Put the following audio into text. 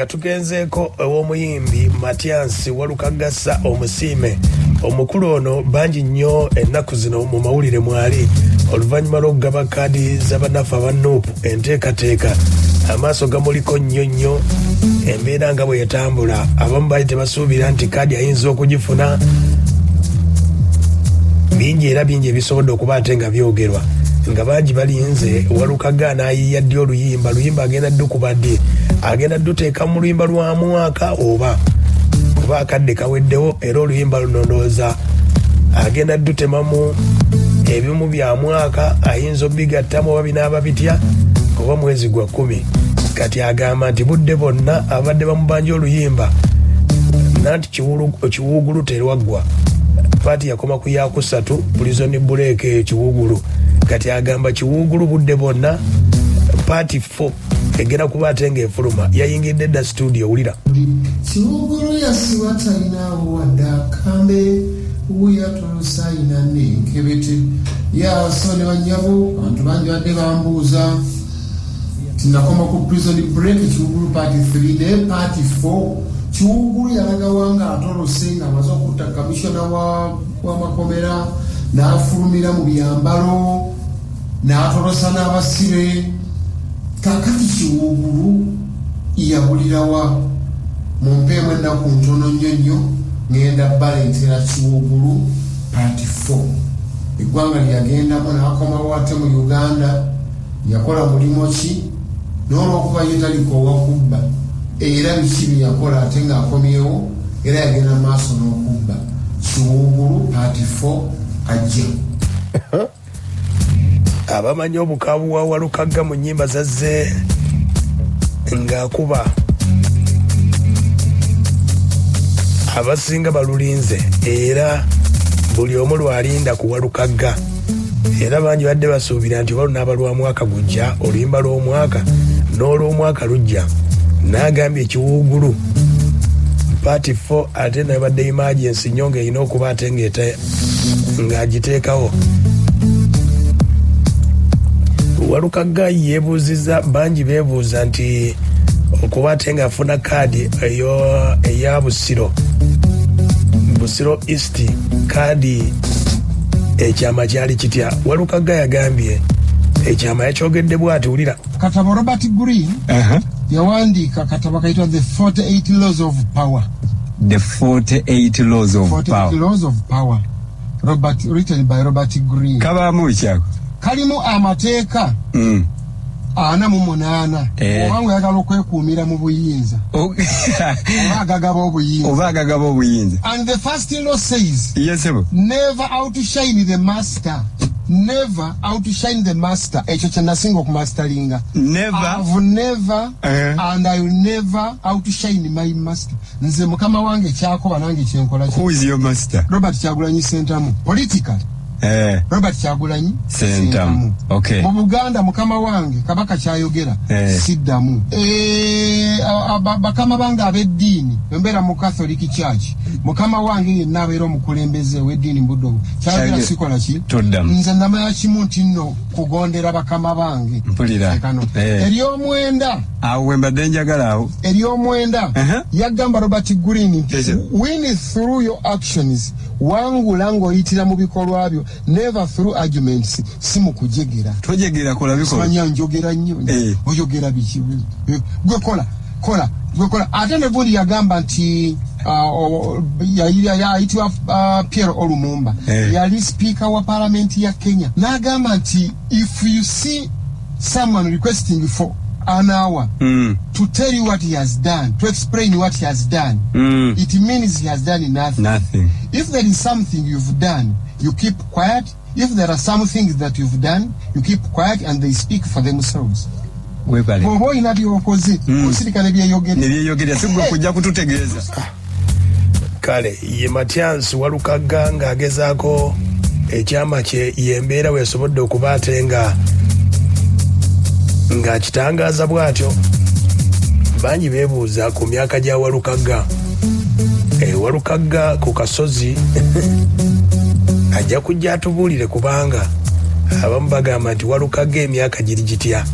Katugenzeeko ew'omuyimbi Matyansi Walukagasa omusiime omukulu ono bangi nnyo ennaku zino mu mawulire mwali oluvannyuma lw'okugaba kaadi z'abanafu aba Nuupu enteekateeka amaaso gamuliko nnyo embeera nga bwe yatambula abamu baali tebasuubira nti kaadi ayinza okugifuna bingi era bingi ebisobodde okuba ate nga byogerwa nga bangi balinze Walukaga n'ayiiya ddi oluyimba agenda ddi kuba ddi agenda duteeka mu luyimba lwa mwaka oba kuba akadde kaweddewo era oluyimba luno ndowooza agenda dutemamu ebimu bya mwaka ayinza obigattamu oba binaaba bitya oba mwezi gwa 10 kati agamba nti budde bonna abadde bamubanja oluyimba nanti kiwuugulu terwaggwa paati yakoma ku yakusatu prison break kiwuugulu kati agamba kiwuugulu budde bonna paati 4 egera kuba ate ng'efuluma yayingidde dda studio wulira kiwuugulu yasiba talinawo wadde akambe wuyatolosa ayina nenkebete yaso ne banyabo abantu bangi badde bambuuza tinakoma ku prison break kiwuugulu paati 3 ne paati 4 kiwuugulu yalaga wanga atolose nga amaze okutta kamishona w'amakomera n'afulumira mu byambalo n'atolosa n'abasibe kakati kiwuugulu yabulirawa mumpeemu ennaku ntono nnyo ngenda baleetera kiwuugulu paati 4 eggwanga lyagendamu n'akomawo ate mu Uganda yakola mulimo ki n'olwokuba ye taliko owakubba era biki bye yakola ate ng'akomyewo era yagenda maaso n'okubba kiwuugulu paati 4 ajja abamanyi obukaabu wa Walukaga mu nnyimba zazze ng'akuba abasinga balulinze era buli omu lwalinda ku Walukaga era bangi badde basuubira nti oba lunaaba lwa mwaka gujja oluyimba lw'omwaka n'olw'omwaka lujja n'agambye ekiwuugulu paati 4 ate naye badde emergency nnyo ng'erina okuba ate ng'agiteekawo Walukaga yeebuuziza bangi beebuuza nti okuba ate ng'afuna kaadi eya Busiro East kaadi ekyama kyali kitya Walukaga yagambye ekyama yakyogedde bw'ati wulira katabo Robert Greene yawandiika katabo kayitwa the 48 laws of power written by Robert Greene kabaamu kyako kalimu amateeka 48 obanga oyagala okwekuumira mu buyinza oba agagaba obuyinza and the first law says never outshine the master ekyo kyenasinga okumastaringa I've never and I will never outshine my master nze mukama wange kyakoba nange kyenkola who is your master Robert Kyagulanyi Ssentamu political Robert Kyagulanyi Ssentamu okay mu Buganda mukama wange kabaka kyayogera siddamu bakama bange ab'eddiini bembeera mu Catholic Church mukama wange yenna abeera omukulembeze w'eddiini mbuddogo kyayogera sikola ki nze ndamanya kimu nti nno kugondera bakama bange mpulira ery'omwenda awo wembadde njagala awo ery'omwenda yagamba Robert Greene win through your actions wangula ng'oyitira mu bikolwa byo never through arguments si mu kujegera tojegera kola bikolwa manya njogera nnyo oyogera biki gwe kola ate ne buli yagamba nti yayitibwa Pierre Olumumba yali speaker wa parliament ya Kenya n'agamba nti if you see someone requesting for an hour to tell you what he has done, to explain what he has done, it means he has done nothing. If there is something you've done, you keep quiet. If there are some things that you've done, you keep quiet and they speak for themselves. Bobo ina byokoze osirika ne byeyogera sigwe kujja kututegeeza kale ye Matyansi Walukaga ng'agezaako ekyama kye yembeera weesobodde okuba ate ng'akitangaaza bw'atyo bangi beebuuza ku myaka gya Walukaga Walukaga ku kasozi ajja kujja atubuulire kubanga abamu bagamba nti Walukaga emyaka giri gitya